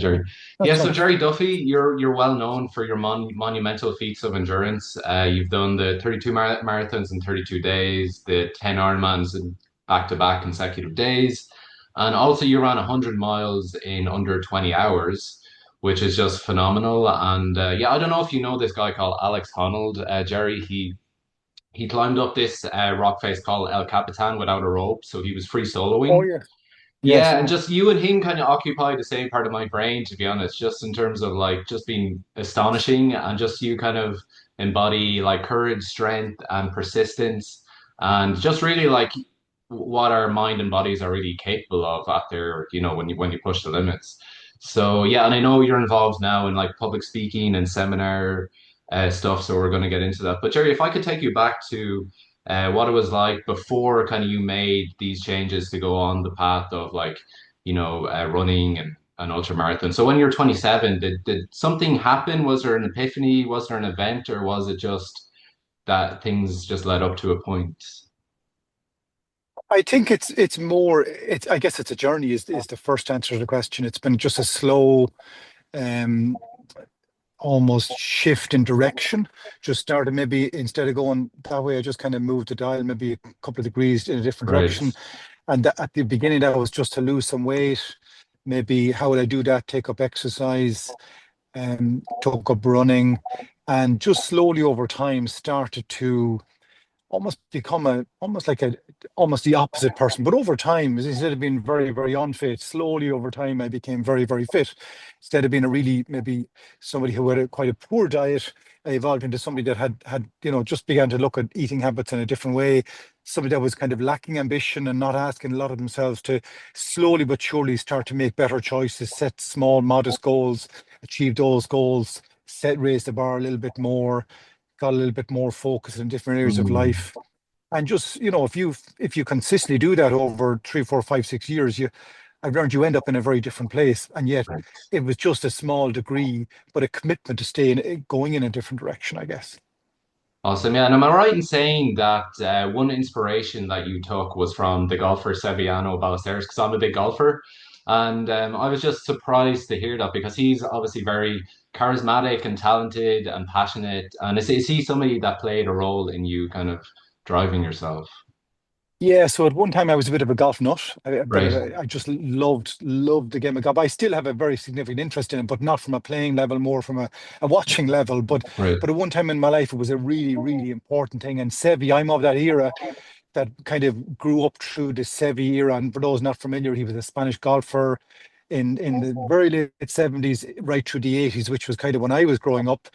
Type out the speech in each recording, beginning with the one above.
Gerry. Yeah, That's so fine. Gerry Duffy, you're well known for your monumental feats of endurance. You've done the 32 marathons in 32 days, the 10 Ironmans in back-to-back consecutive days, and also you ran 100 miles in under 20 hours, which is just phenomenal. And yeah, I don't know if you know this guy called Alex Honnold, Gerry. He climbed up this rock face called El Capitan without a rope, so he was free Oh soloing. yeah. Yes. Yeah, and just you and him kind of occupy the same part of my brain, to be honest, just in terms of like just being astonishing and just you kind of embody like courage, strength, and persistence, and just really like what our mind and bodies are really capable of out there, when you push the limits. So yeah, and I know you're involved now in like public speaking and seminar stuff, so we're going to get into that. But Gerry, if I could take you back to what it was like before kind of you made these changes to go on the path of like, running and an ultra marathon. So when you're 27, did something happen? Was there an epiphany? Was there an event, or was it just that things just led up to a point? I think it's more it's I guess it's a journey is the first answer to the question. It's been just a slow um almost shift in direction. Just started maybe instead of going that way, I just kind of moved the dial maybe a couple of degrees in a different Right. direction. And at the beginning that was just to lose some weight. Maybe how would I do that? Take up exercise, took up running, and just slowly over time started to almost become a almost like a almost the opposite person. But over time, instead of being very, very unfit, slowly over time I became very, very fit. Instead of being a really maybe somebody who had quite a poor diet, I evolved into somebody that had just began to look at eating habits in a different way. Somebody that was kind of lacking ambition and not asking a lot of themselves to slowly but surely start to make better choices, set small, modest goals, achieve those goals, raise the bar a little bit more, got a little bit more focus in different areas of Mm, life. And just, if you consistently do that over 3, 4, 5, 6 years, I've learned you end up in a very different place. And yet right. it was just a small degree, but a commitment to going in a different direction, I guess. Awesome. Yeah. And am I right in saying that one inspiration that you took was from the golfer Severiano Ballesteros? Because I'm a big golfer. And I was just surprised to hear that because he's obviously very charismatic and talented and passionate. And is he somebody that played a role in you kind of driving yourself? Yeah, so at one time I was a bit of a golf nut. Right. I just loved the game of golf. I still have a very significant interest in it, but not from a playing level, more from a watching level. Right. But at one time in my life, it was a really, really important thing. And Sevi, I'm of that era that kind of grew up through the Sevi era. And for those not familiar, he was a Spanish golfer in the very late 70s, right through the 80s, which was kind of when I was growing up.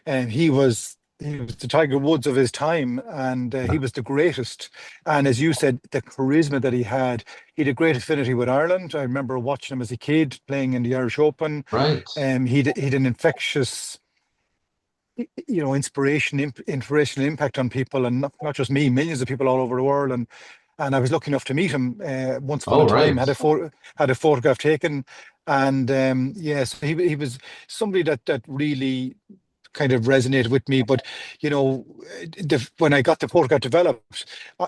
And he was the Tiger Woods of his time, and he was the greatest. And as you said, the charisma that he had a great affinity with Ireland. I remember watching him as a kid playing in the Irish Open. Right. He'd an infectious, inspirational impact on people, and not just me, millions of people all over the world. And I was lucky enough to meet him once upon Oh, a time. right. Had a photograph taken, and yes, he was somebody that really kind of resonated with me. But you know, when I got the photograph developed,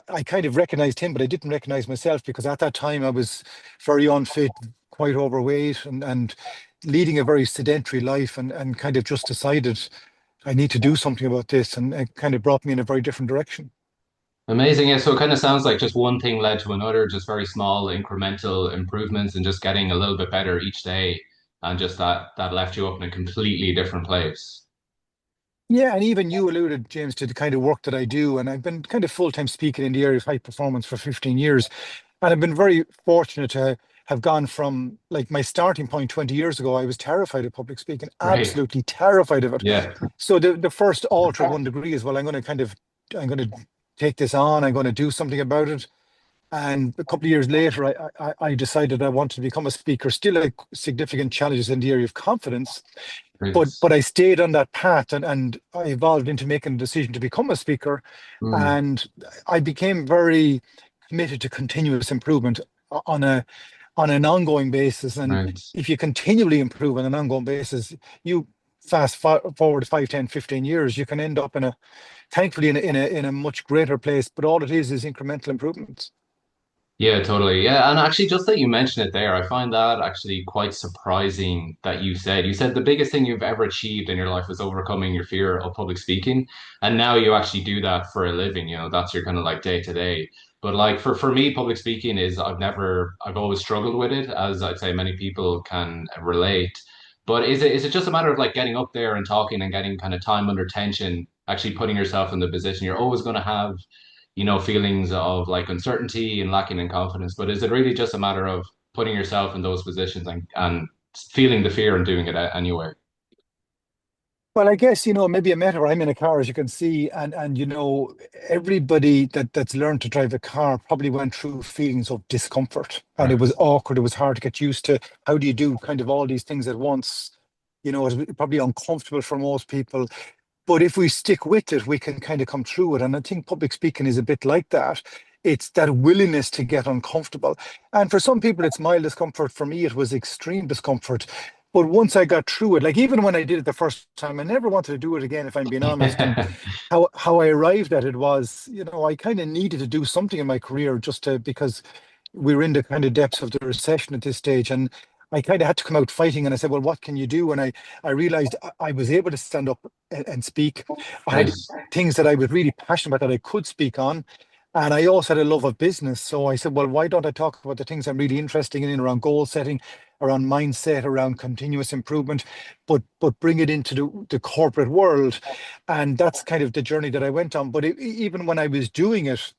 I kind of recognized him, but I didn't recognize myself because at that time I was very unfit, quite overweight, and leading a very sedentary life, and kind of just decided I need to do something about this, and it kind of brought me in a very different direction. Amazing. Yeah. So it kind of sounds like just one thing led to another, just very small incremental improvements and just getting a little bit better each day. And just that left you up in a completely different place. Yeah, and even you alluded, James, to the kind of work that I do, and I've been kind of full-time speaking in the area of high performance for 15 years. And I've been very fortunate to have gone from like my starting point 20 years ago. I was terrified of public speaking, Right. absolutely terrified of it. Yeah. So the first alter one degree is, well, I'm going to take this on. I'm going to do something about it. And a couple of years later, I decided I wanted to become a speaker. Still, a significant challenges in the area of confidence, Great. but I stayed on that path, and I evolved into making a decision to become a speaker. Mm, And I became very committed to continuous improvement on an ongoing basis. And right. if you continually improve on an ongoing basis, you forward 5, 10, 15 years, you can end up thankfully in a much greater place. But all it is incremental improvements. Yeah, totally. Yeah, and actually, just that you mentioned it there, I find that actually quite surprising that you said the biggest thing you've ever achieved in your life was overcoming your fear of public speaking, and now you actually do that for a living. You know, that's your kind of like day to day. But like for me, public speaking is I've always struggled with it, as I'd say many people can relate. But is it just a matter of like getting up there and talking and getting kind of time under tension, actually putting yourself in the position you're always going to have feelings of like uncertainty and lacking in confidence. But is it really just a matter of putting yourself in those positions and feeling the fear and doing it anyway? Well, I guess, maybe a matter. I'm in a car, as you can see, and everybody that's learned to drive a car probably went through feelings of discomfort, and it Right. was awkward. It was hard to get used to. How do you do kind of all these things at once? It's probably uncomfortable for most people. But if we stick with it, we can kind of come through it. And I think public speaking is a bit like that. It's that willingness to get uncomfortable. And for some people, it's mild discomfort. For me, it was extreme discomfort. But once I got through it, like even when I did it the first time, I never wanted to do it again, if I'm being honest. And how I arrived at it was, I kind of needed to do something in my career just to because we were in the kind of depths of the recession at this stage. And I kind of had to come out fighting. And I said, well, what can you do? And I realized I was able to stand up and speak. I had Nice. things that I was really passionate about that I could speak on. And I also had a love of business. So I said, well, why don't I talk about the things I'm really interested in around goal setting, around mindset, around continuous improvement, but bring it into the corporate world. And that's kind of the journey that I went on. But even when I was doing it,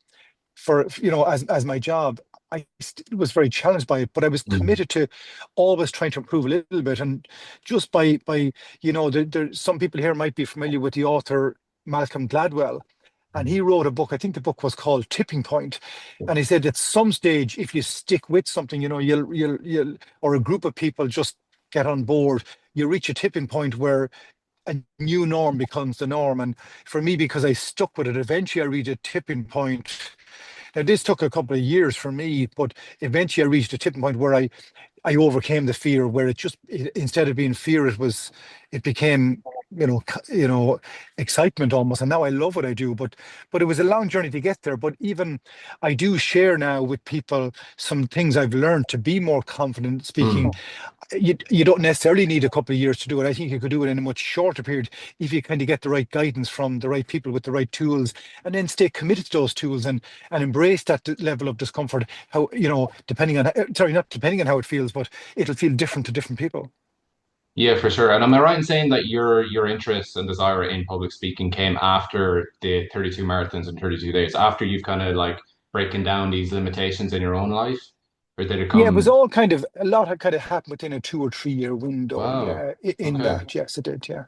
as my job, I still was very challenged by it, but I was Mm. committed to always trying to improve a little bit. And just by some people here might be familiar with the author Malcolm Gladwell, and he wrote a book. I think the book was called Tipping Point, and he said at some stage, if you stick with something, you'll or a group of people just get on board. You reach a tipping point where a new norm becomes the norm. And for me, because I stuck with it, eventually I reached a tipping point. Now, this took a couple of years for me, but eventually I reached a tipping point where I overcame the fear, where instead of being fear, it became, excitement almost. And now I love what I do, but it was a long journey to get there. But even I do share now with people some things I've learned to be more confident speaking. Mm. You don't necessarily need a couple of years to do it. I think you could do it in a much shorter period if you kind of get the right guidance from the right people with the right tools, and then stay committed to those tools and embrace that level of discomfort. How, depending on, sorry, not depending on how it feels, but it'll feel different to different people. Yeah, for sure. And am I right in saying that your interest and desire in public speaking came after the 32 marathons in 32 days, after you've kind of like breaking down these limitations in your own life? Or did it Yeah, it was come? all kind of a lot had kind of happened within a 2 or 3 year window. Wow. Yeah, in Okay. that, yes, it did. Yeah.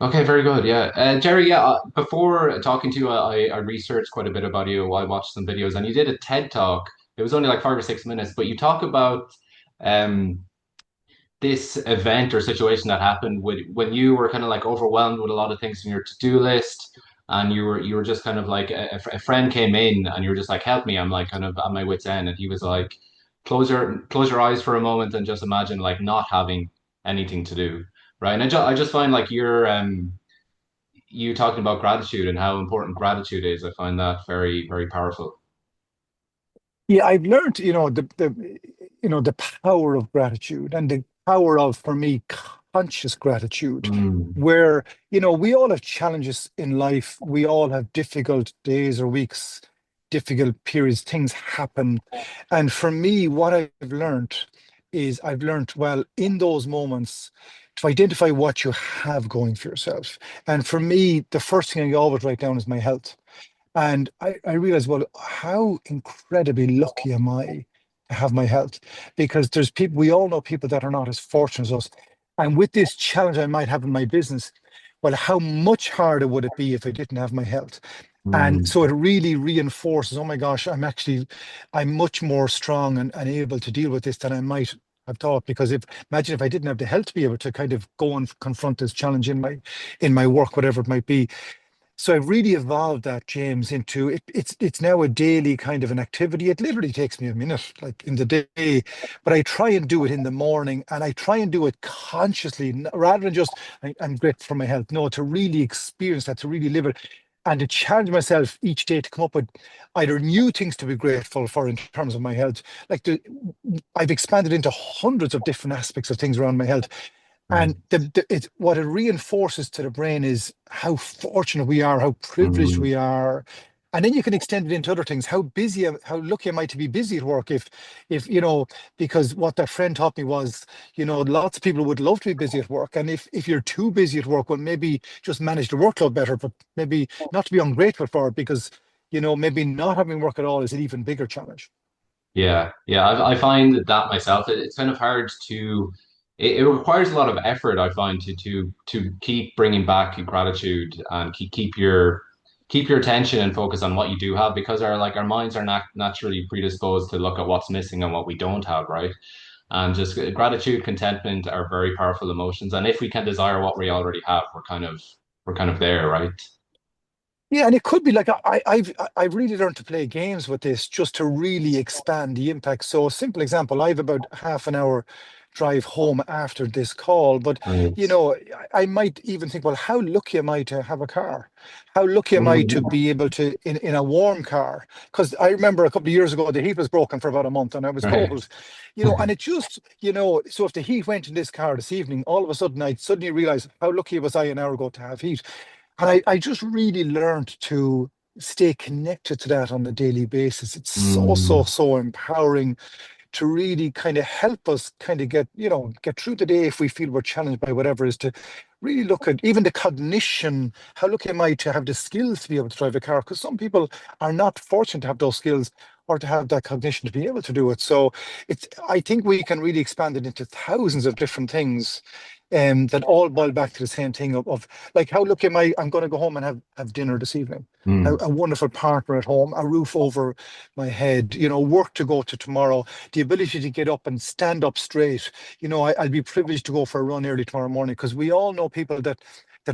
Okay, very good. Yeah. Jerry, yeah, before talking to you, I researched quite a bit about you. I watched some videos and you did a TED talk. It was only like 5 or 6 minutes, but you talk about um, this event or situation that happened with when you were kind of like overwhelmed with a lot of things in your to-do list and you were just kind of like a friend came in and you were just like, help me, I'm like kind of at my wit's end. And he was like, close your eyes for a moment and just imagine like not having anything to do. Right. And I just find like you talking about gratitude and how important gratitude is. I find that very, very powerful. Yeah, I've learned, the power of gratitude and the power of, for me, conscious gratitude, Mm, where, we all have challenges in life. We all have difficult days or weeks, difficult periods, things happen. And for me, what I've learned, well, in those moments, to identify what you have going for yourself. And for me, the first thing I always write down is my health. And I realized, well, how incredibly lucky am I to have my health? Because there's people, we all know people that are not as fortunate as us. And with this challenge I might have in my business, well, how much harder would it be if I didn't have my health? And mm. so it really reinforces, oh my gosh, I'm much more strong and able to deal with this than I might have thought. Because imagine if I didn't have the health to be able to kind of go and confront this challenge in my work, whatever it might be. So I've really evolved that, James, into it's now a daily kind of an activity. It literally takes me a minute, like in the day, but I try and do it in the morning, and I try and do it consciously, rather than just I'm grateful for my health. No, to really experience that, to really live it. and to challenge myself each day to come up with either new things to be grateful for in terms of my health. Like I've expanded into hundreds of different aspects of things around my health. And Mm. what it reinforces to the brain is how fortunate we are, how privileged Mm. we are. And then you can extend it into other things. How lucky am I to be busy at work? If because what that friend taught me was, lots of people would love to be busy at work. And if you're too busy at work, well, maybe just manage the workload better, but maybe not to be ungrateful for it because, maybe not having work at all is an even bigger challenge. Yeah, yeah, I find that myself. It's kind of hard to. It requires a lot of effort. I find to keep bringing back your gratitude and keep your attention and focus on what you do have because our minds are not naturally predisposed to look at what's missing and what we don't have, right? And just gratitude, contentment are very powerful emotions. And if we can desire what we already have, we're kind of there, right? Yeah, and it could be like I've really learned to play games with this just to really expand the impact. So, a simple example, I have about half an hour drive home after this call, but Right. I might even think, well, how lucky am I to have a car? How lucky am I to Mhm. be able to in a warm car? Because I remember a couple of years ago the heat was broken for about a month, and I was Right. cold, and it just, so if the heat went in this car this evening, all of a sudden I suddenly realized how lucky was I an hour ago to have heat. And I just really learned to stay connected to that on a daily basis. It's so, so, Mm. so empowering to really kind of help us kind of get through the day if we feel we're challenged by whatever is to really look at even the cognition. How lucky am I to have the skills to be able to drive a car? Because some people are not fortunate to have those skills or to have that cognition to be able to do it. So I think we can really expand it into thousands of different things. That all boil back to the same thing of like how lucky am I? I'm going to go home and have dinner this evening. Mm. A wonderful partner at home, a roof over my head, work to go to tomorrow, the ability to get up and stand up straight. I'll be privileged to go for a run early tomorrow morning because we all know people that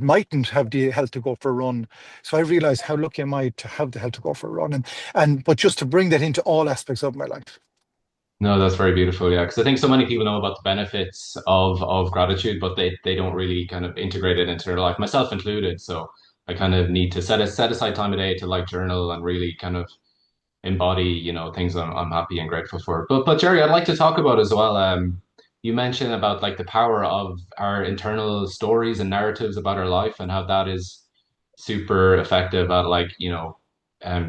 mightn't have the health to go for a run. So I realize how lucky am I to have the health to go for a run, and but just to bring that into all aspects of my life. No, that's very beautiful. Yeah, because I think so many people know about the benefits of gratitude, but they don't really kind of integrate it into their life, myself included. So I kind of need to set aside time a day to like journal and really kind of embody, things I'm happy and grateful for. But Jerry, I'd like to talk about as well. You mentioned about like the power of our internal stories and narratives about our life and how that is super effective at like,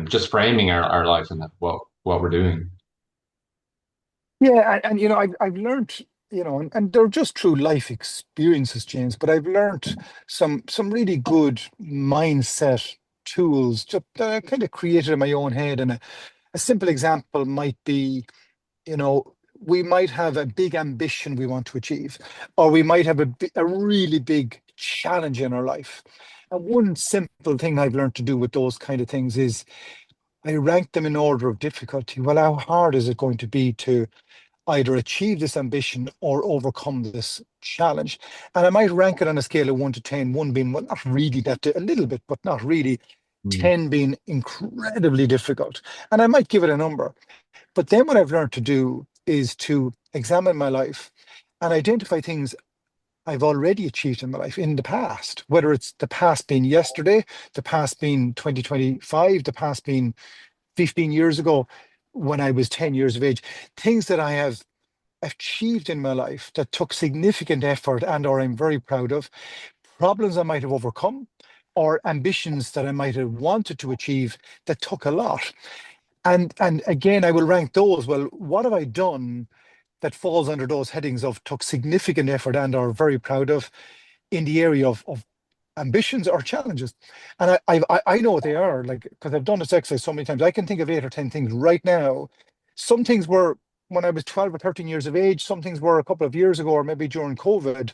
just framing our life and what we're doing. Yeah, and I've learned, and they're just through life experiences, James, but I've learned some really good mindset tools just that I kind of created in my own head. And a simple example might be, we might have a big ambition we want to achieve, or we might have a really big challenge in our life. And one simple thing I've learned to do with those kind of things is I rank them in order of difficulty. Well, how hard is it going to be to either achieve this ambition or overcome this challenge? And I might rank it on a scale of 1 to 10, one being, well, not really a little bit, but not really, Mm. 10 being incredibly difficult. And I might give it a number. But then what I've learned to do is to examine my life and identify things I've already achieved in my life in the past, whether it's the past being yesterday, the past being 2025, the past being 15 years ago when I was 10 years of age, things that I have achieved in my life that took significant effort and or I'm very proud of, problems I might have overcome, or ambitions that I might have wanted to achieve that took a lot. And again, I will rank those. Well, what have I done that falls under those headings of took significant effort and are very proud of in the area of ambitions or challenges? And I know what they are, like, because I've done this exercise so many times. I can think of 8 or 10 things right now. Some things were when I was 12 or 13 years of age, some things were a couple of years ago, or maybe during COVID.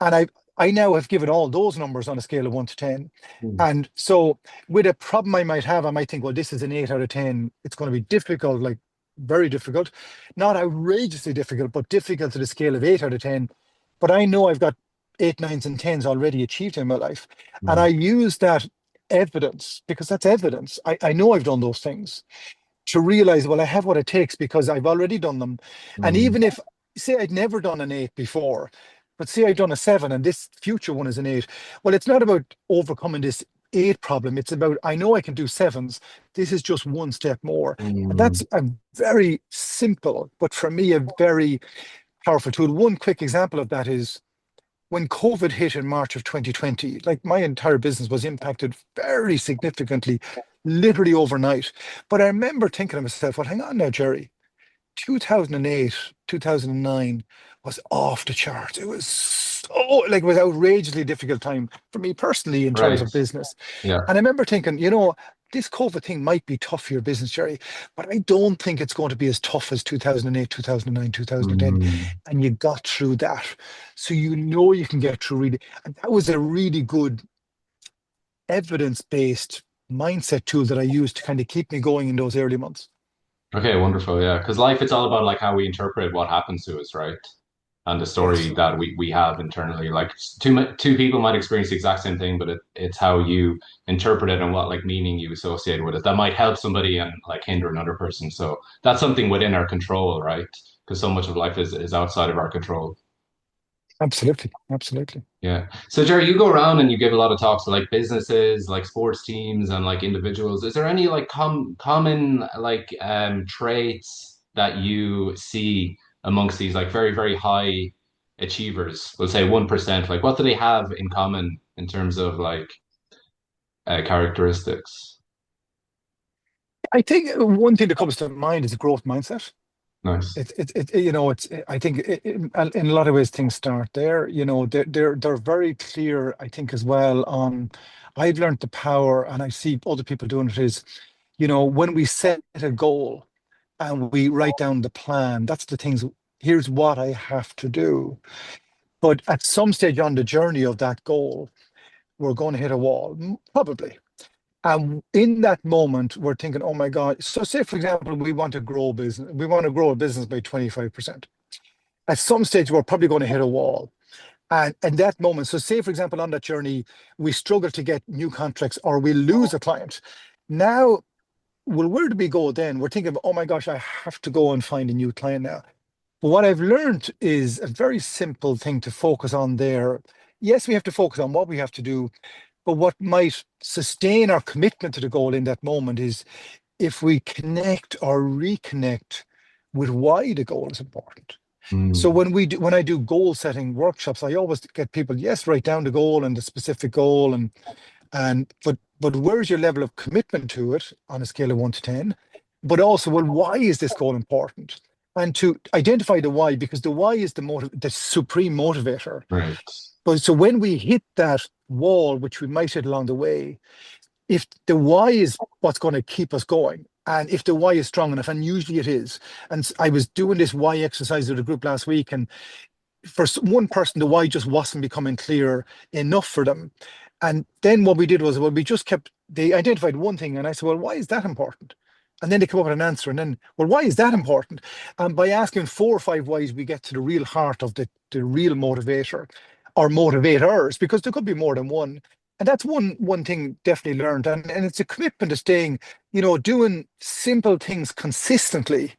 And I now have given all those numbers on a scale of 1 to 10. Mm. And so with a problem I might have, I might think, well, this is an 8 out of 10. It's going to be difficult, like very difficult, not outrageously difficult, but difficult to the scale of 8 out of 10. But I know I've got eight, nines, and tens already achieved in my life. And I Mm. use that evidence because that's evidence. I know I've done those things to realize, well, I have what it takes because I've already done them. And Mm. even if, say, I'd never done an eight before, but say I've done a seven and this future one is an eight, well, it's not about overcoming this 8 problem. It's about, I know I can do sevens. This is just one step more. And Mm. that's a very simple, but for me, a very powerful tool. One quick example of that is when COVID hit in March of 2020, like my entire business was impacted very significantly, literally overnight. But I remember thinking to myself, well, hang on now, Gerry, 2008, 2009 was off the charts. It was so, like, it was outrageously difficult time for me personally in terms Right. of business. Yeah. And I remember thinking, this COVID thing might be tough for your business, Gerry, but I don't think it's going to be as tough as 2008, 2009, 2010. Mm. And you got through that. So you know you can get through really. And that was a really good evidence-based mindset tool that I used to kind of keep me going in those early months. Okay, wonderful. Yeah, because life, it's all about like how we interpret what happens to us, right? And the story Yes. that we have internally. Like two people might experience the exact same thing, but it's how you interpret it and what like meaning you associate with it that might help somebody and like hinder another person. So that's something within our control, right? Because so much of life is outside of our control. Absolutely. Absolutely. Yeah. So Jerry, you go around and you give a lot of talks to like businesses, like sports teams and like individuals. Is there any like common like traits that you see amongst these like very, very high achievers? We'll say 1%. Like what do they have in common in terms of like characteristics? I think one thing that comes to mind is a growth mindset. Nice. I think in a lot of ways things start there. They're very clear, I think, as well on, I've learned the power, and I see other people doing it is, when we set a goal and we write down the plan, that's the things, here's what I have to do. But at some stage on the journey of that goal, we're going to hit a wall, probably. And in that moment, we're thinking, oh my God. So say, for example, we want to grow a business by 25%. At some stage, we're probably going to hit a wall. And at that moment, so say, for example, on that journey, we struggle to get new contracts or we lose a client. Now, well, where do we go then? We're thinking, oh my gosh, I have to go and find a new client now. But what I've learned is a very simple thing to focus on there. Yes, we have to focus on what we have to do, but what might sustain our commitment to the goal in that moment is if we connect or reconnect with why the goal is important. So Mm, when I do goal setting workshops, I always get people, yes, write down the goal and the specific goal, but where's your level of commitment to it on a scale of 1 to 10? But also, well, why is this goal important? And to identify the why, because the why is the supreme motivator. right. But so when we hit that wall, which we might hit along the way, if the why is what's going to keep us going, and if the why is strong enough, and usually it is, and I was doing this why exercise with a group last week, and for one person, the why just wasn't becoming clear enough for them. And then what we did was, well, we just kept, they identified one thing, and I said, well, why is that important? And then they come up with an answer, and then, well, why is that important? And by asking 4 or 5 whys, we get to the real heart of the real motivator or motivators, because there could be more than one. And that's one thing definitely learned. And it's a commitment to staying, doing simple things consistently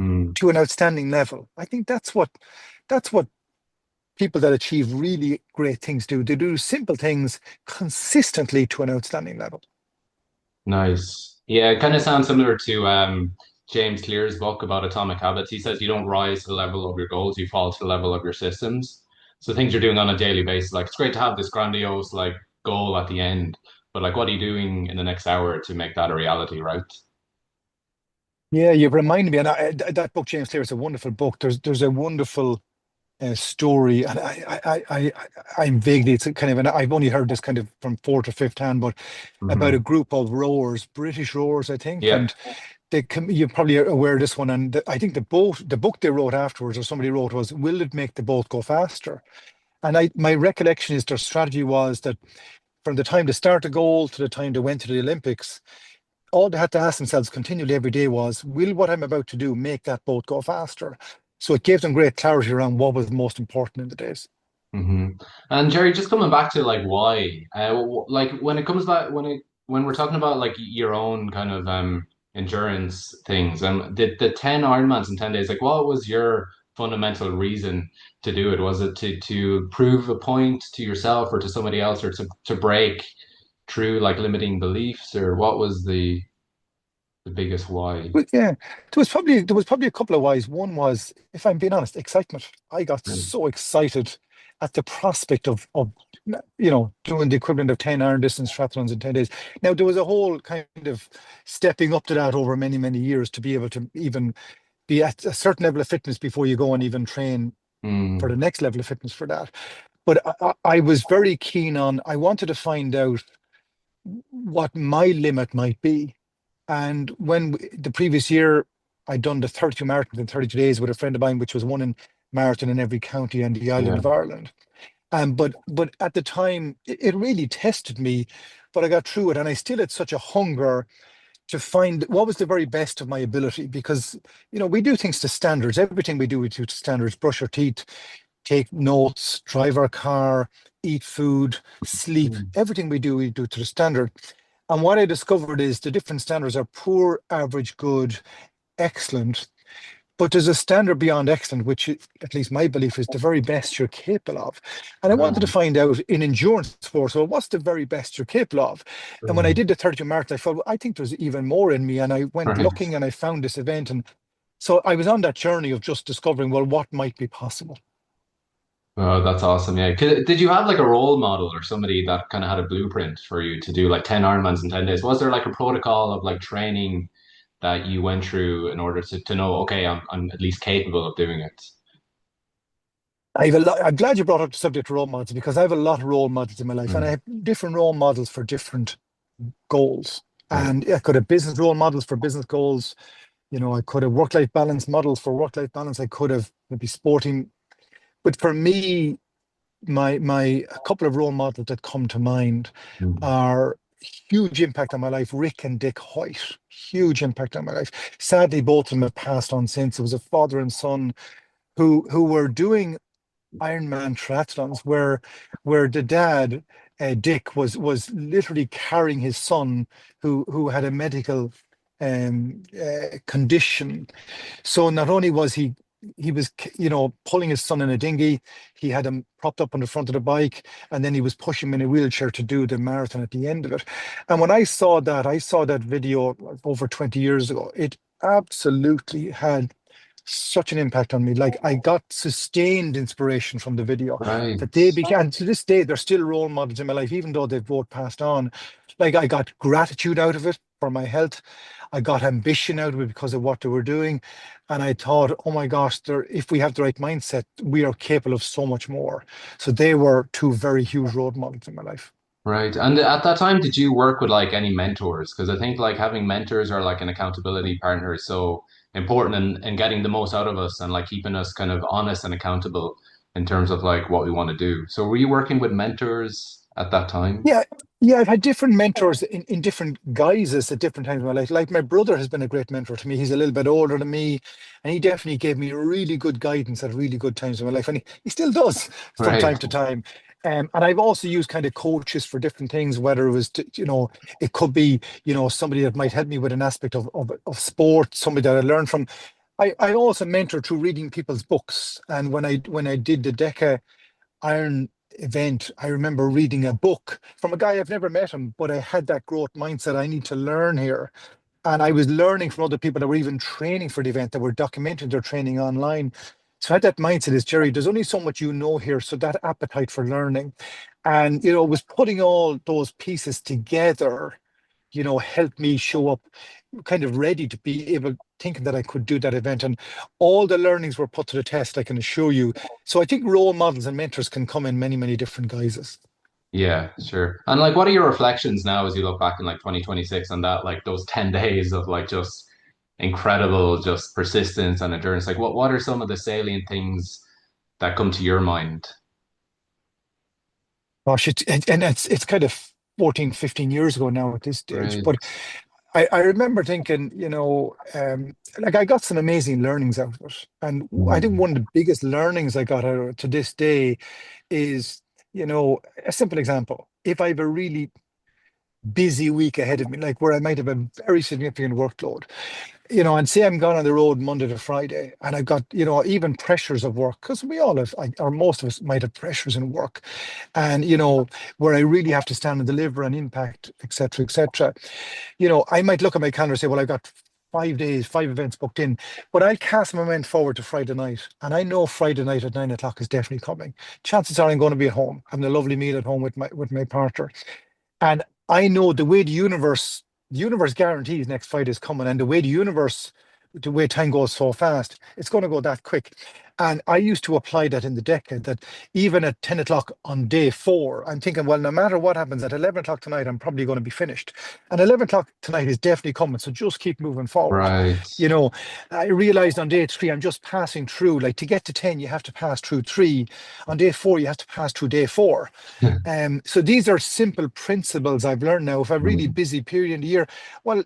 Mm. to an outstanding level. I think that's what people that achieve really great things do. They do simple things consistently to an outstanding level. Nice. Yeah, it kind of sounds similar to James Clear's book about atomic habits. He says you don't rise to the level of your goals, you fall to the level of your systems. So things you're doing on a daily basis, like it's great to have this grandiose like goal at the end, but like what are you doing in the next hour to make that a reality, right? Yeah, you've reminded me, and that book, James Clear, is a wonderful book. There's a wonderful story, and I'm vaguely, it's a kind of, and I've only heard this kind of from fourth or fifth hand, but about a Hmm. group of rowers, British rowers, I think, Yeah. and you're probably aware of this one, and I think the book they wrote afterwards, or somebody wrote, was, "Will it make the boat go faster?" And my recollection is their strategy was that from the time they start the goal to the time they went to the Olympics, all they had to ask themselves continually every day was, will what I'm about to do make that boat go faster? So it gave them great clarity around what was most important in the days. Hmm. And Jerry, just coming back to like why, like when it comes back when we're talking about like your own kind of endurance things, the 10 Ironmans in 10 days, like what was your fundamental reason to do it? Was it to prove a point to yourself or to somebody else or to break? through like limiting beliefs, or what was the biggest why? But yeah, there was probably a couple of whys. One was, if I'm being honest, excitement. I got Right. so excited at the prospect of doing the equivalent of 10 iron distance triathlons in 10 days. Now there was a whole kind of stepping up to that over many, many years to be able to even be at a certain level of fitness before you go and even train for the Mm, next level of fitness for that. But I was very keen on, I wanted to find out what my limit might be. And the previous year, I'd done the 32 marathons in 32 days with a friend of mine, which was one in marathon in every county on the island yeah. of Ireland. But at the time, it really tested me, but I got through it, and I still had such a hunger to find what was the very best of my ability because we do things to standards. Everything we do to standards. Brush our teeth, take notes, drive our car, eat food, sleep. Mm, Everything we do to the standard. And what I discovered is the different standards are poor, average, good, excellent. But there's a standard beyond excellent, which, at least my belief, is the very best you're capable of. And I wanted to right. find out in endurance sports, well, what's the very best you're capable of? And when I Mm, did the 30 marathon, I thought, well, I think there's even more in me. And I went right. looking and I found this event. And so I was on that journey of just discovering, well, what might be possible. Oh, that's awesome. Yeah. Did you have like a role model or somebody that kind of had a blueprint for you to do like 10 Ironmans in 10 days? Was there like a protocol of like training that you went through in order to know, okay, I'm at least capable of doing it? I'm glad you brought up the subject of role models because I have a lot of role models in my life and I Mm, have different role models for different goals. right. And I could have business role models for business goals. I could have work-life balance models for work-life balance. I could have maybe sporting. But for me, my a couple of role models that come to mind Mm, are huge impact on my life. Rick and Dick Hoyt, huge impact on my life. Sadly, both of them have passed on since. It was a father and son who were doing Ironman triathlons where the dad Dick was literally carrying his son who had a medical condition. So not only was he was pulling his son in a dinghy, he had him propped up on the front of the bike, and then he was pushing him in a wheelchair to do the marathon at the end of it. And when I saw that video over 20 years ago. It absolutely had such an impact on me. Like I got sustained inspiration from the video right. that they began to this day, they're still role models in my life, even though they've both passed on. Like I got gratitude out of it for my health. I got ambition out of it because of what they were doing. And I thought, oh my gosh, if we have the right mindset, we are capable of so much more. So they were two very huge role models in my life. Right. And at that time, did you work with like any mentors? Because I think like having mentors or like an accountability partner is so important in getting the most out of us and like keeping us kind of honest and accountable in terms of like what we want to do. So were you working with mentors at that time? Yeah, yeah, I've had different mentors in different guises at different times in my life. Like my brother has been a great mentor to me. He's a little bit older than me, and he definitely gave me really good guidance at really good times in my life. And he still does from Right. time to time. And I've also used kind of coaches for different things, whether it was, it could be, somebody that might help me with an aspect of sport, somebody that I learned from. I also mentor through reading people's books. And when I did the DECA Iron event, I remember reading a book from a guy I've never met him, but I had that growth mindset. I need to learn here. And I was learning from other people that were even training for the event, that were documenting their training online. So I had that mindset is, Gerry, there's only so much you know here. So that appetite for learning. And, was putting all those pieces together, helped me show up kind of ready to be able, thinking that I could do that event. And all the learnings were put to the test, I can assure you. So I think role models and mentors can come in many, many different guises. Yeah, sure. And like what are your reflections now as you look back in like 2026 and that like those 10 days of like just incredible just persistence and endurance? Like what are some of the salient things that come to your mind? Gosh, and it's kind of 14, 15 years ago now at this stage. Right. But I remember thinking, like I got some amazing learnings out of it. And I think Mm, one of the biggest learnings I got out of it to this day is, a simple example. If I have a really busy week ahead of me, like where I might have a very significant workload, and say I'm gone on the road Monday to Friday, and I've got, even pressures of work, because we all have, or most of us might have pressures in work, and, where I really have to stand and deliver an impact, et cetera, et cetera. I might look at my calendar and say, well, I've got 5 days, 5 events booked in, but I'll cast my mind forward to Friday night. And I know Friday night at 9 o'clock is definitely coming. Chances are I'm going to be at home, having a lovely meal at home with my partner. And I know the universe guarantees next Friday is coming, and the way time goes so fast, it's going to go that quick. And I used to apply that in the decade that even at 10 o'clock on day four, I'm thinking, well, no matter what happens at 11 o'clock tonight, I'm probably going to be finished. And 11 o'clock tonight is definitely coming. So just keep moving forward. Right. You know, I realized on day three, I'm just passing through. Like to get to 10, you have to pass through three. On day four, you have to pass through day four. So these are simple principles I've learned now. If a really Mm. busy period in the year, well,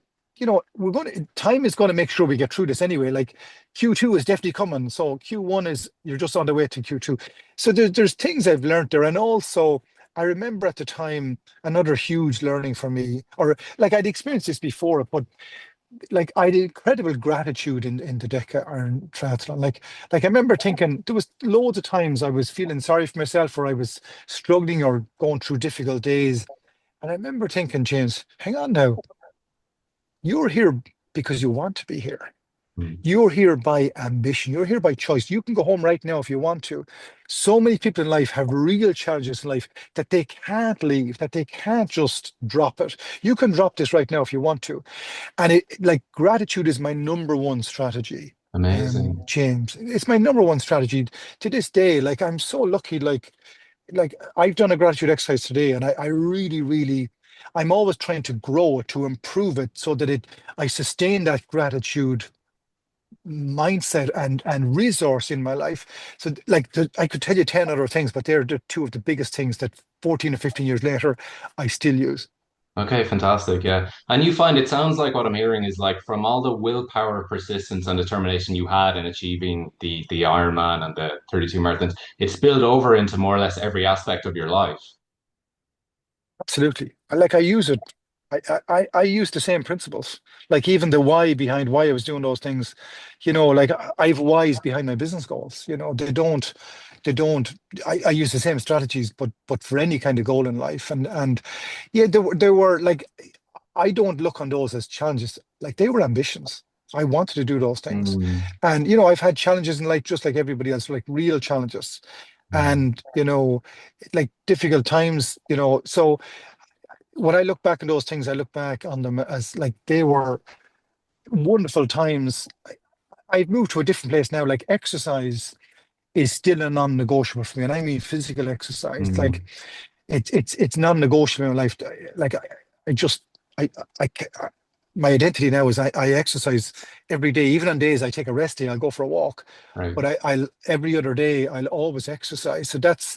time is going to make sure we get through this anyway. Like Q2 is definitely coming. So Q1 is, you're just on the way to Q2. So there's things I've learned there. And also, I remember at the time, another huge learning for me, or like I'd experienced this before, but like I had incredible gratitude in the DECA Iron triathlon. Like I remember thinking there was loads of times I was feeling sorry for myself or I was struggling or going through difficult days. And I remember thinking, James, hang on now, you're here because you want to be here. Mm. You're here by ambition. You're here by choice. You can go home right now if you want to. So many people in life have real challenges in life that they can't leave, that they can't just drop it. You can drop this right now if you want to. And like gratitude is my number one strategy, Amazing. James. It's my number one strategy to this day. Like I'm so lucky. Like I've done a gratitude exercise today, and I really, really, I'm always trying to grow it, to improve it, so that I sustain that gratitude mindset and resource in my life. So like I could tell you 10 other things, but they're the two of the biggest things that 14 or 15 years later I still use. Okay, fantastic. Yeah. And you find it sounds like what I'm hearing is like from all the willpower, persistence, and determination you had in achieving the Ironman and the 32 marathons, it spilled over into more or less every aspect of your life. Absolutely. Like I use it. I use the same principles. Like even the why behind why I was doing those things, like I have whys behind my business goals. They don't, I use the same strategies, but for any kind of goal in life. And yeah, there were like, I don't look on those as challenges. Like they were ambitions. I wanted to do those things. Mm. And, I've had challenges in life just like everybody else, like real challenges. Mm. And, like difficult times, so when I look back on those things, I look back on them as like they were wonderful times. I've moved to a different place now. Like exercise is still a non-negotiable for me, and I mean physical exercise. Like Mm. it's non-negotiable in life. Like I just I I my identity now is I exercise every day. Even on days I take a rest day, I'll go for a walk. Right. But I'll every other day I'll always exercise. So that's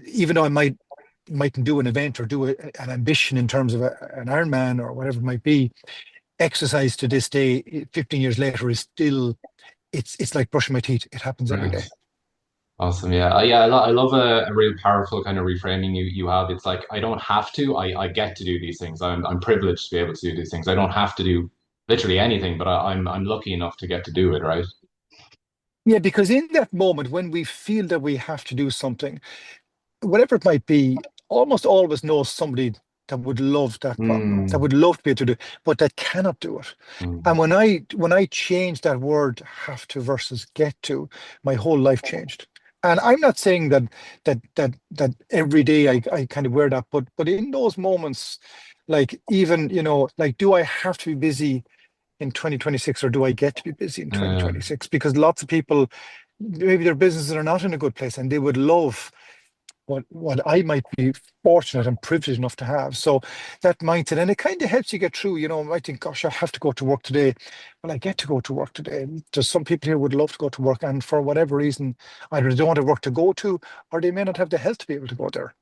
even though I mightn't do an event or do an ambition in terms of an Ironman or whatever it might be, exercise to this day, 15 years later, is still it's like brushing my teeth. It happens every Right. day. Awesome. Yeah. I love a real powerful kind of reframing you have. It's like I don't have to. I get to do these things. I'm privileged to be able to do these things. I don't have to do literally anything, but I'm lucky enough to get to do it, right? Yeah, because in that moment when we feel that we have to do something, whatever it might be, almost always knows somebody that would love that Mm. would love to be able to do, but that cannot do it. And Mm. when I changed that word have to versus get to, my whole life changed. And I'm not saying that every day I kind of wear that, but in those moments, like even, like do I have to be busy in 2026 or do I get to be busy in Uh, 2026? Because lots of people, maybe their businesses are not in a good place and they would love what I might be fortunate and privileged enough to have. So that mindset, and it kind of helps you get through. I might think, gosh, I have to go to work today. Well, I get to go to work today. There's some people here would love to go to work, and for whatever reason, either they don't have work to go to, or they may not have the health to be able to go there.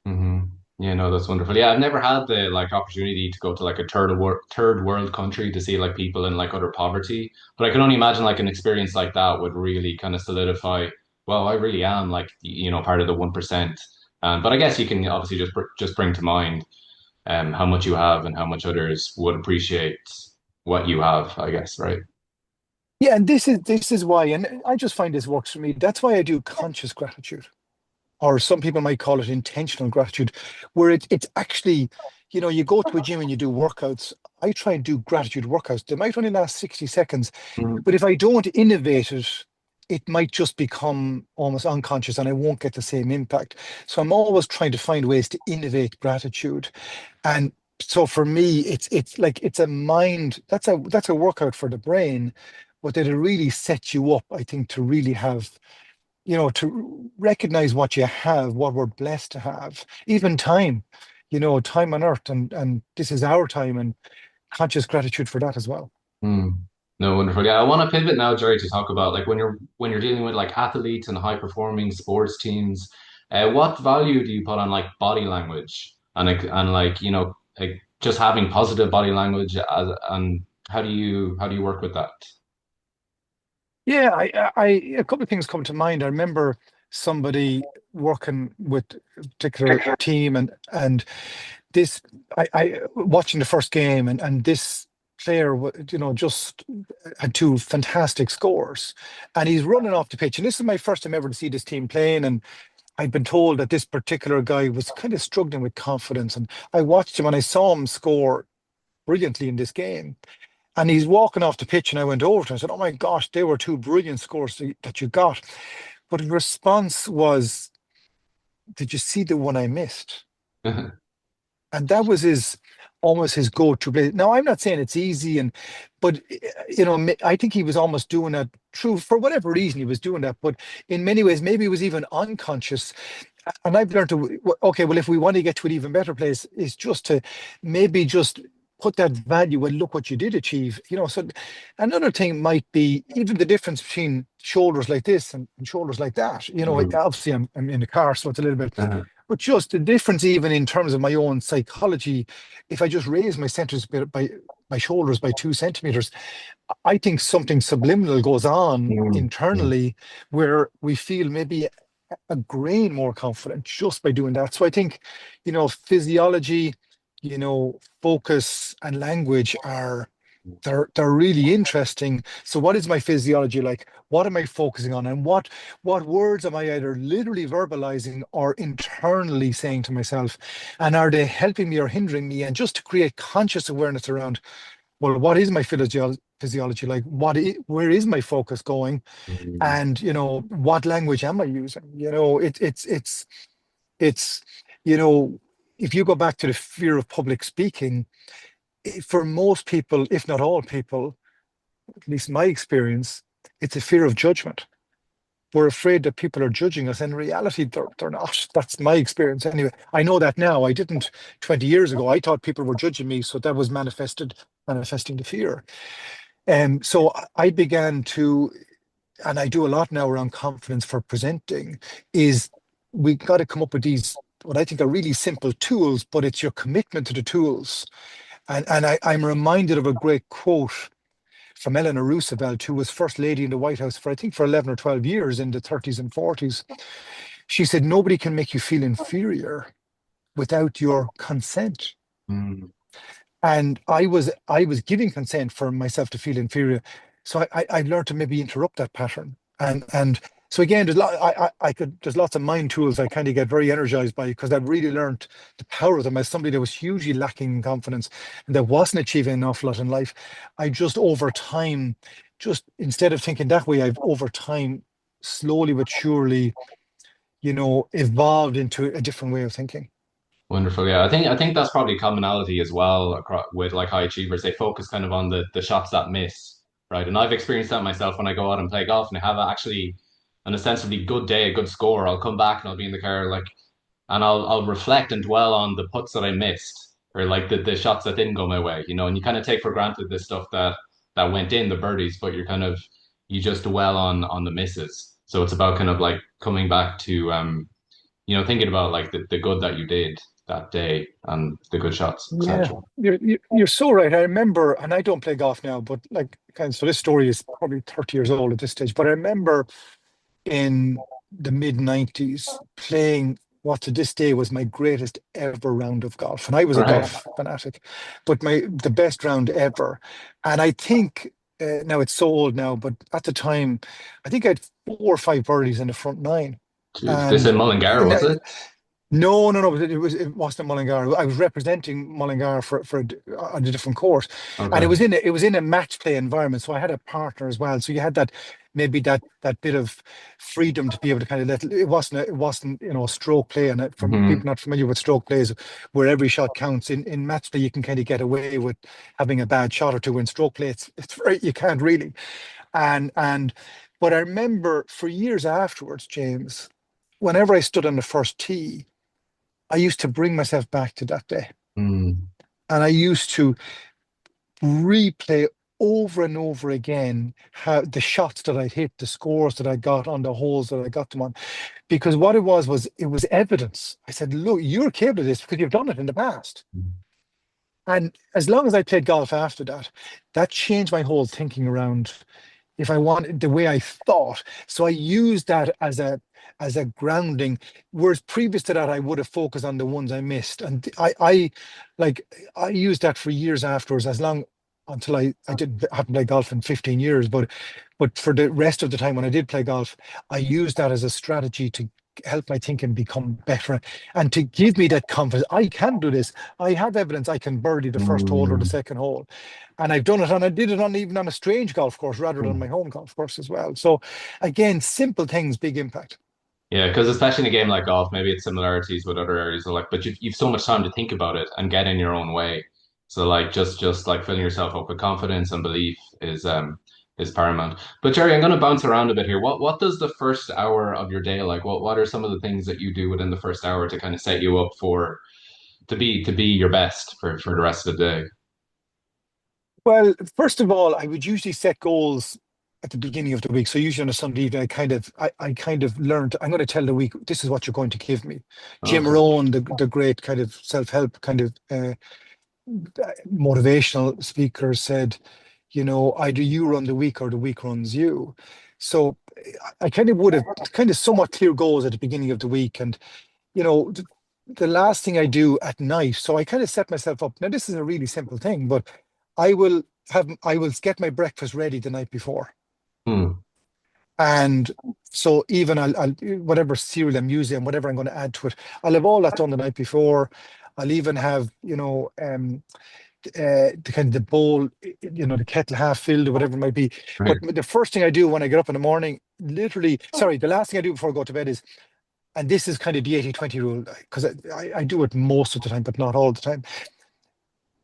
hmm. Yeah, no, that's wonderful. Yeah, I've never had the like opportunity to go to like a third world country to see like people in like utter poverty, but I can only imagine like an experience like that would really kind of solidify, well, I really am like part of the 1%. But I guess you can obviously just bring to mind how much you have and how much others would appreciate what you have, I guess, right? Yeah, and this is why, and I just find this works for me. That's why I do conscious gratitude, or some people might call it intentional gratitude, where it's actually, you go to a gym and you do workouts. I try and do gratitude workouts. They might only last 60 seconds, Mm, but if I don't innovate it, it might just become almost unconscious and I won't get the same impact. So I'm always trying to find ways to innovate gratitude. And so for me, it's like it's a mind, that's a workout for the brain, but that it really sets you up, I think, to really have, to recognize what you have, what we're blessed to have, even time, time on earth, and this is our time, and conscious gratitude for that as well. mm. No, wonderful. Yeah, I want to pivot now, Jerry, to talk about like when you're dealing with like athletes and high performing sports teams, what value do you put on like body language and like like just having positive body language and how do you work with that? Yeah, a couple of things come to mind. I remember somebody working with a particular team, and this, I watching the first game, and this player, just had two fantastic scores, and he's running off the pitch. And this is my first time ever to see this team playing, and I'd been told that this particular guy was kind of struggling with confidence. And I watched him, and I saw him score brilliantly in this game. And he's walking off the pitch, and I went over to him and said, "Oh my gosh, they were two brilliant scores that you got." But his response was, "Did you see the one I missed?" And that was his almost his go-to play. Now, I'm not saying it's easy, but I think he was almost doing that true for whatever reason he was doing that. But in many ways, maybe he was even unconscious. And I've learned to, okay, well, if we want to get to an even better place, is just to maybe just put that value and look what you did achieve. So another thing might be even the difference between shoulders like this and shoulders like that. Mhm. Obviously I'm in the car, so it's a little bit, Uh-huh. but just the difference even in terms of my own psychology. If I just raise my centers by my shoulders by 2 centimeters, I think something subliminal goes on Mm, mm, internally where we feel maybe a grain more confident just by doing that. So I think, physiology, focus and language are they're really interesting. So what is my physiology like? What am I focusing on? And what words am I either literally verbalizing or internally saying to myself? And are they helping me or hindering me? And just to create conscious awareness around, well, what is my physiology like? Where is my focus going? mm, And what language am I using? It's you know if you go back to the fear of public speaking, for most people, if not all people, at least my experience, it's a fear of judgment. We're afraid that people are judging us. In reality, they're not. That's my experience anyway. I know that now. I didn't 20 years ago. I thought people were judging me, so that was manifesting the fear. And so I began to, and I do a lot now around confidence for presenting, is we got to come up with these, what I think are really simple tools, but it's your commitment to the tools. And I'm reminded of a great quote from Eleanor Roosevelt, who was First Lady in the White House for, I think, for 11 or 12 years in the 30s and 40s. She said, "Nobody can make you feel inferior without your consent." mm. And I was giving consent for myself to feel inferior. So I learned to maybe interrupt that pattern. And so again, there's lots of mind tools I kind of get very energized by because I've really learned the power of them as somebody that was hugely lacking in confidence and that wasn't achieving an awful lot in life. I just over time, just instead of thinking that way, I've over time slowly but surely, evolved into a different way of thinking. Wonderful. Yeah, I think that's probably commonality as well across, with like high achievers. They focus kind of on the shots that miss, right? And I've experienced that myself when I go out and play golf and I have actually an ostensibly good day, a good score. I'll come back and I'll be in the car like, and I'll reflect and dwell on the putts that I missed or like the shots that didn't go my way, and you kind of take for granted the stuff that went in, the birdies, but you just dwell on the misses. So it's about kind of like coming back to thinking about like the good that you did that day and the good shots, Yeah, etc. you're so right. I remember, and I don't play golf now, but like kind of, so this story is probably 30 years old at this stage. But I remember in the mid 90s playing. what to this day was my greatest ever round of golf. And I was a Right. golf fanatic, but the best round ever. And I think now it's so old now, but at the time, I think I had 4 or 5 birdies in the front nine. Jeez. This And in Mullingar, was it? no, no, no. It wasn't Mullingar. I was representing Mullingar on a different course, and Okay. it was in a match play environment. So I had a partner as well. So you had that maybe that bit of freedom to be able to kind of let it wasn't stroke play. And from Hmm. people not familiar with stroke plays, where every shot counts in match play, you can kind of get away with having a bad shot or two. In stroke play, it's very you can't really. And but I remember for years afterwards, James, whenever I stood on the first tee. I used to bring myself back to that day. Mm. And I used to replay over and over again how the shots that I'd hit, the scores that I got on the holes that I got them on. Because what it was it was evidence. I said, look, you're capable of this because you've done it in the past. And as long as I played golf after that, that changed my whole thinking around if I wanted the way I thought. So I used that as a grounding. Whereas previous to that, I would have focused on the ones I missed. And I used that for years afterwards, as long until I did haven't played golf in 15 years. But for the rest of the time when I did play golf, I used that as a strategy to help my thinking become better and to give me that confidence. I can do this. I have evidence I can birdie the first hole or the Mm. second hole. And I've done it, and I did it on even on a strange golf course rather than my Mm. home golf course as well. So again, simple things, big impact. Yeah, because especially in a game like golf, maybe it's similarities with other areas of like, but you've so much time to think about it and get in your own way. So like just like filling yourself up with confidence and belief is paramount. But Jerry, I'm gonna bounce around a bit here. What does the first hour of your day like? What are some of the things that you do within the first hour to kind of set you up for to be your best for the rest of the day? Well, first of all, I would usually set goals at the beginning of the week. So usually on a Sunday evening, I kind of learned I'm going to tell the week this is what you're going to give me. Jim Okay. Rohn, the great kind of self-help kind of motivational speaker said, either you run the week or the week runs you. So I kind of would have kind of somewhat clear goals at the beginning of the week. And, the last thing I do at night, so I kind of set myself up. Now, this is a really simple thing, but I will get my breakfast ready the night before. Hmm. And so even I'll whatever cereal I'm using, whatever I'm going to add to it, I'll have all that done the night before. I'll even have, the kind of the bowl, the kettle half filled or whatever it might be. Right. But the first thing I do when I get up in the morning, literally, sorry, the last thing I do before I go to bed is, and this is kind of the 80-20 rule, because I do it most of the time, but not all the time.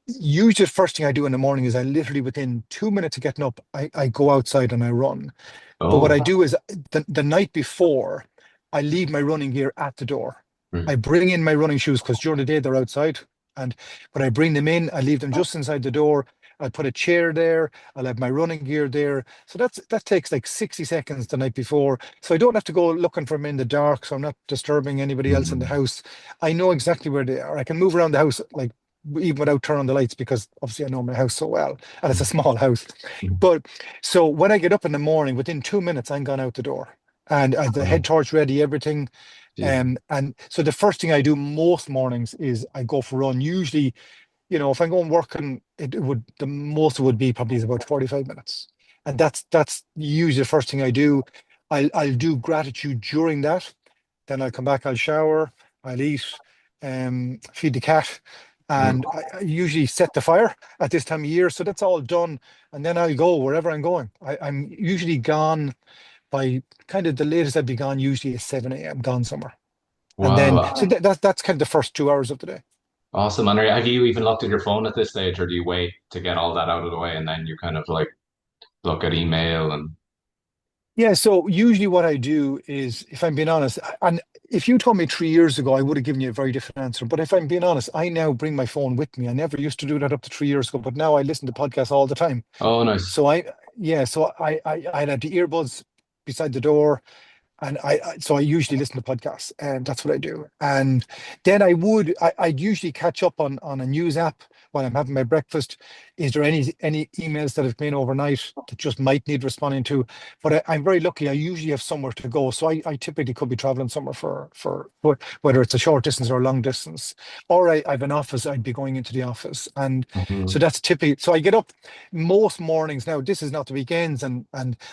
Usually, the first thing I do in the morning is I literally within 2 minutes of getting up, I go outside and I run. But what I Oh. do is the night before, I leave my running gear at the door. Right. I bring in my running shoes because during the day they're outside. And when I bring them in, I leave them just inside the door. I'll put a chair there. I'll have my running gear there. So that takes like 60 seconds the night before. So I don't have to go looking for them in the dark. So I'm not disturbing anybody else in the Mm. house. I know exactly where they are. I can move around the house like even without turning on the lights because obviously I know my house so well. And it's a small house. But so when I get up in the morning, within 2 minutes, I'm gone out the door and I have the head Oh, torch ready, everything. geez. And so the first thing I do most mornings is I go for a run. Usually, if I'm going working, the most it would be probably is about 45 minutes. And that's usually the first thing I do. I'll do gratitude during that. Then I'll come back, I'll shower, I'll eat, feed the cat, Mm. and I usually set the fire at this time of year. So that's all done. And then I'll go wherever I'm going. I'm usually gone by kind of the latest I'd be gone usually is 7 a.m. gone somewhere. And then so Wow. that's kind of the first 2 hours of the day. Awesome. And have you even looked at your phone at this stage, or do you wait to get all that out of the way and then you kind of like look at email and Yeah, so usually what I do is, if I'm being honest, and if you told me 3 years ago, I would have given you a very different answer. But if I'm being honest, I now bring my phone with me. I never used to do that up to 3 years ago, but now I listen to podcasts all the time. oh, nice. So yeah, so I had the earbuds beside the door. And so I usually listen to podcasts, and that's what I do. And then I'd usually catch up on a news app while I'm having my breakfast. Is there any emails that have been overnight that just might need responding to? But I'm very lucky. I usually have somewhere to go, so I typically could be traveling somewhere for whether it's a short distance or a long distance, or I have an office. I'd be going into the office, and so Mhm. that's typically. So I get up most mornings. Now this is not the weekends,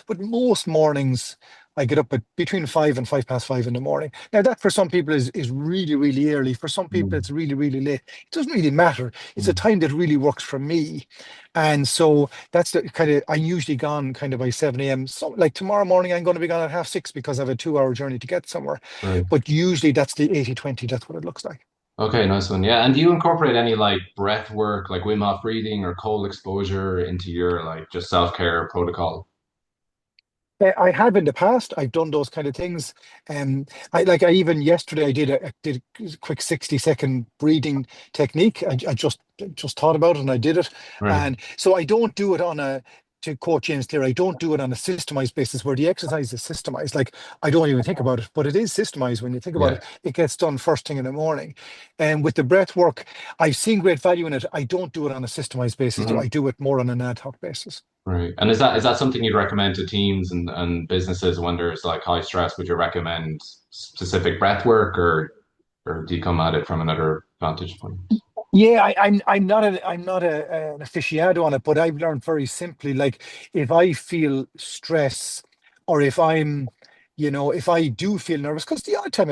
but most mornings. I get up at between 5 and 5 past 5 in the morning. Now, that for some people is really, really early. For some people, Mhm. it's really, really late. It doesn't really matter. It's a Mhm. time that really works for me. And so that's the kind of, I'm usually gone kind of by 7 a.m. So, like tomorrow morning, I'm going to be gone at half 6 because I have a 2 hour journey to get somewhere. Right. But usually that's the 80/20. That's what it looks like. Okay, nice one. Yeah, and do you incorporate any like breath work, like Wim Hof breathing or cold exposure into your like just self-care protocol? I have in the past. I've done those kind of things. I even yesterday I did a quick 60-second breathing technique. I just thought about it and I did it. Right. And so I don't do it on a to quote James Clear, I don't do it on a systemized basis where the exercise is systemized. Like I don't even think about it, but it is systemized when you think about Yeah. it. It gets done first thing in the morning. And with the breath work, I've seen great value in it. I don't do it on a systemized basis, though. Hmm. I do it more on an ad hoc basis. Right. And is that something you'd recommend to teams and businesses when there's like high stress? Would you recommend specific breath work or do you come at it from another vantage point? Yeah, I'm not an aficionado on it, but I've learned very simply, like if I feel stress or if I do feel nervous, because the odd time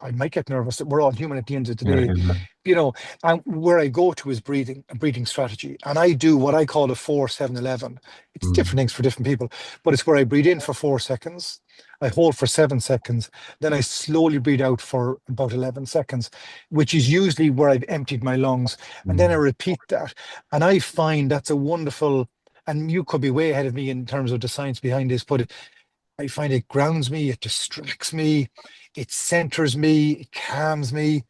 I might get nervous. We're all human at the end of the Yeah. day, Yeah. you know, and where I go to is a breathing strategy. And I do what I call a 4-7-11. It's different Mm. things for different people, but it's where I breathe in for 4 seconds, I hold for 7 seconds, then I slowly breathe out for about 11 seconds, which is usually where I've emptied my lungs. And then I Mm. repeat that. And I find that's a wonderful, and you could be way ahead of me in terms of the science behind this, but I find it grounds me, it distracts me, it centers me, it calms me.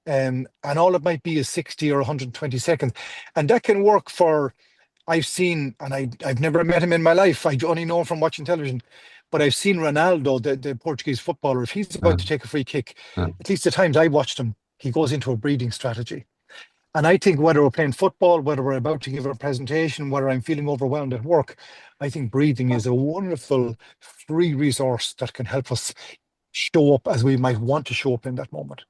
And all it might be is 60 or 120 seconds. And that can work for, I've seen, and I've never met him in my life. I only know him from watching television. But I've seen Ronaldo, the Portuguese footballer, if he's Yeah. about to take a free kick, Yeah. at least the times I watched him, he goes into a breathing strategy. And I think whether we're playing football, whether we're about to give a presentation, whether I'm feeling overwhelmed at work, I think breathing is a wonderful free resource that can help us show up as we might want to show up in that moment.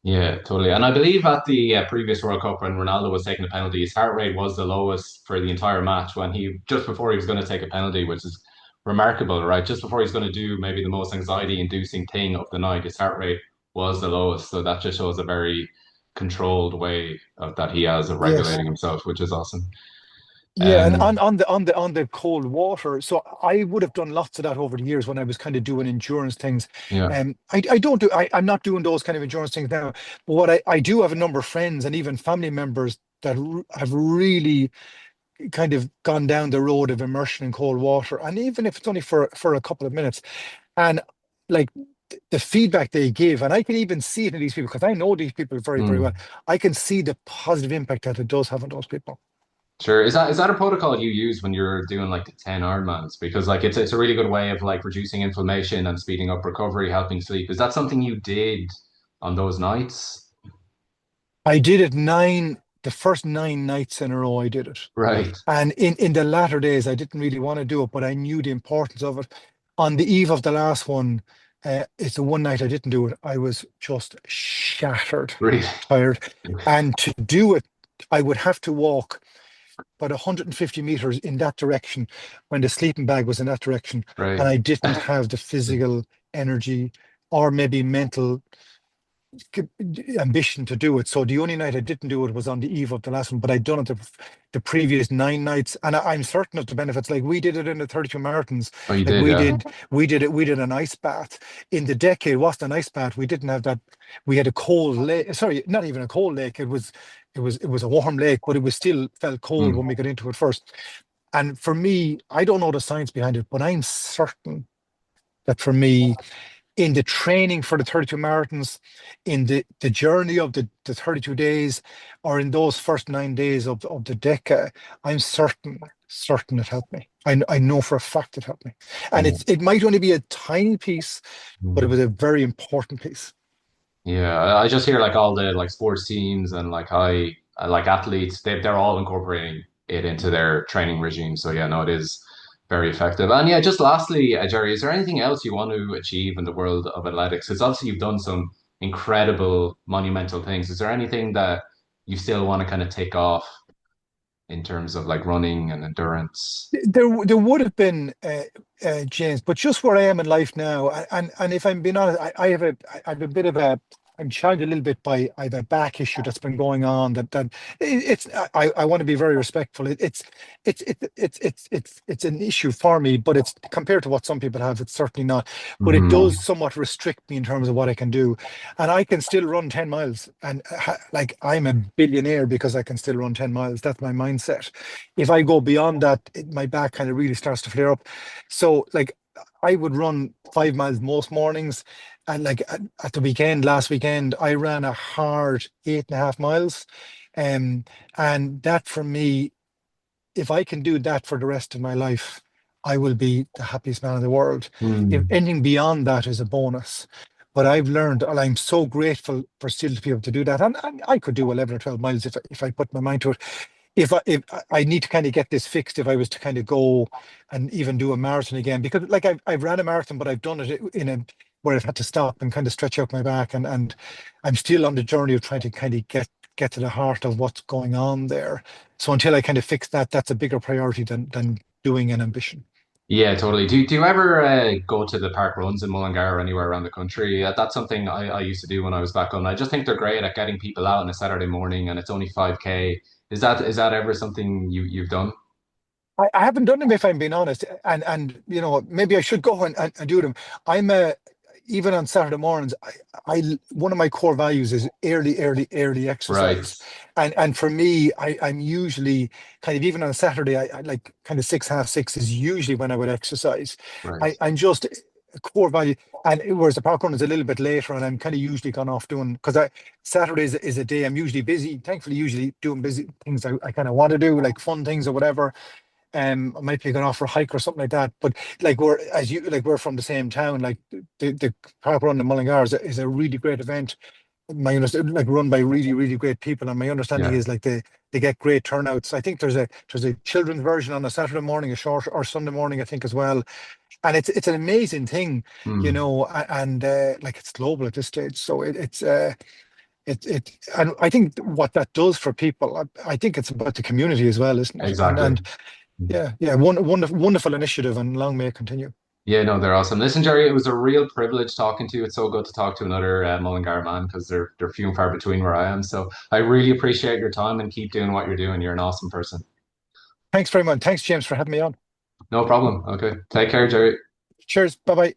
Yeah, totally. And I believe at the previous World Cup when Ronaldo was taking a penalty, his heart rate was the lowest for the entire match when he just before he was going to take a penalty, which is remarkable, right? Just before he's going to do maybe the most anxiety-inducing thing of the night, his heart rate was the lowest. So that just shows a very controlled way of that he has of Yes. regulating himself, which is awesome. Yeah, and Um, on the cold water. So I would have done lots of that over the years when I was kind of doing endurance things. yeah. I don't do I'm not doing those kind of endurance things now. But what I do have a number of friends and even family members that have really kind of gone down the road of immersion in cold water, and even if it's only for a couple of minutes, and like the feedback they give, and I can even see it in these people because I know these people very, very well. Mm. I can see the positive impact that it does have on those people. Sure. Is that a protocol you use when you're doing like the 10 Ironmans? Because like it's a really good way of like reducing inflammation and speeding up recovery, helping sleep. Is that something you did on those nights? I did it the first 9 nights in a row. I did it. Right. And in the latter days, I didn't really want to do it, but I knew the importance of it. On the eve of the last one, it's the one night I didn't do it. I was just shattered, Really. tired. And to do it, I would have to walk about 150 meters in that direction when the sleeping bag was in that direction. And Right. I didn't have the physical energy or maybe mental ambition to do it. So the only night I didn't do it was on the eve of the last one, but I'd done it the previous 9 nights, and I'm certain of the benefits. Like we did it in the 32 marathons. Oh, you Like did, yeah. we did an ice bath in the decade. It wasn't an ice bath. We didn't have that. We had a cold lake. Sorry, not even a cold lake. It was a warm lake, but it was still felt cold when Mm. we got into it first. And for me, I don't know the science behind it, but I'm certain that for me, in the training for the 32 marathons, in the journey of the 32 days, or in those first 9 days of the DECA, I'm certain, certain it helped me. I know for a fact it helped me. And Yeah. it might only be a tiny piece, but it Mm. was a very important piece. Yeah, I just hear like all the like sports teams and like high like athletes, they're all incorporating it into their training regime. So yeah, no, it is very effective. And yeah, just lastly, Jerry, is there anything else you want to achieve in the world of athletics? Because obviously you've done some incredible, monumental things. Is there anything that you still want to kind of take off in terms of like running and endurance? There would have been James, but just where I am in life now, and if I'm being honest, I have a bit of a I'm challenged a little bit by I have a back issue that's been going on that it's I want to be very respectful. It's an issue for me, but it's compared to what some people have, it's certainly not. But it Hmm. does somewhat restrict me in terms of what I can do, and I can still run 10 miles, and like I'm a billionaire because I can still run 10 miles. That's my mindset. If I go beyond that, my back kind of really starts to flare up. So, like, I would run 5 miles most mornings. And, like, at the weekend, last weekend, I ran a hard 8.5 miles. Um, and that for me, if I can do that for the rest of my life, I will be the happiest man in the world. If Hmm. anything beyond that is a bonus. But I've learned, and I'm so grateful for still to be able to do that. And I could do 11 or 12 miles if I put my mind to it. If I need to kind of get this fixed, if I was to kind of go and even do a marathon again, because like I've ran a marathon, but I've done it in a where I've had to stop and kind of stretch out my back, and I'm still on the journey of trying to kind of get to the heart of what's going on there. So until I kind of fix that, that's a bigger priority than doing an ambition. Yeah, totally. Do you ever go to the park runs in Mullingar or anywhere around the country? That's something I used to do when I was back home. I just think they're great at getting people out on a Saturday morning, and it's only 5K. Is that ever something you've done? I haven't done them if I'm being honest, and maybe I should go and do them. I'm a Even on Saturday mornings, I one of my core values is early Right, exercise, and for me, I'm usually kind of even on a Saturday, I like kind of 6:30 is usually when I would exercise. right. I'm just a core value, and whereas the park run is a little bit later, and I'm kind of usually gone off doing because I Saturdays is a day I'm usually busy. Thankfully, usually doing busy things I kind of want to do, like fun things or whatever. I might be going off for a hike or something like that. But like we're from the same town. Like the park run in Mullingar is a really great event. My understanding, like run by really great people, and my understanding Yeah. is like they get great turnouts. I think there's a children's version on a Saturday morning, a short or Sunday morning, I think as well. And it's an amazing thing, Hmm. and like it's global at this stage. So and I think what that does for people, I think it's about the community as well, isn't it? And Exactly. and yeah, wonderful initiative, and long may it continue. Yeah, no, they're awesome. Listen, Jerry, it was a real privilege talking to you. It's so good to talk to another Mullingar man because they're few and far between where I am. So I really appreciate your time and keep doing what you're doing. You're an awesome person. Thanks very much. Thanks, James, for having me on. No problem. Okay. Take care, Jerry. Cheers. Bye bye.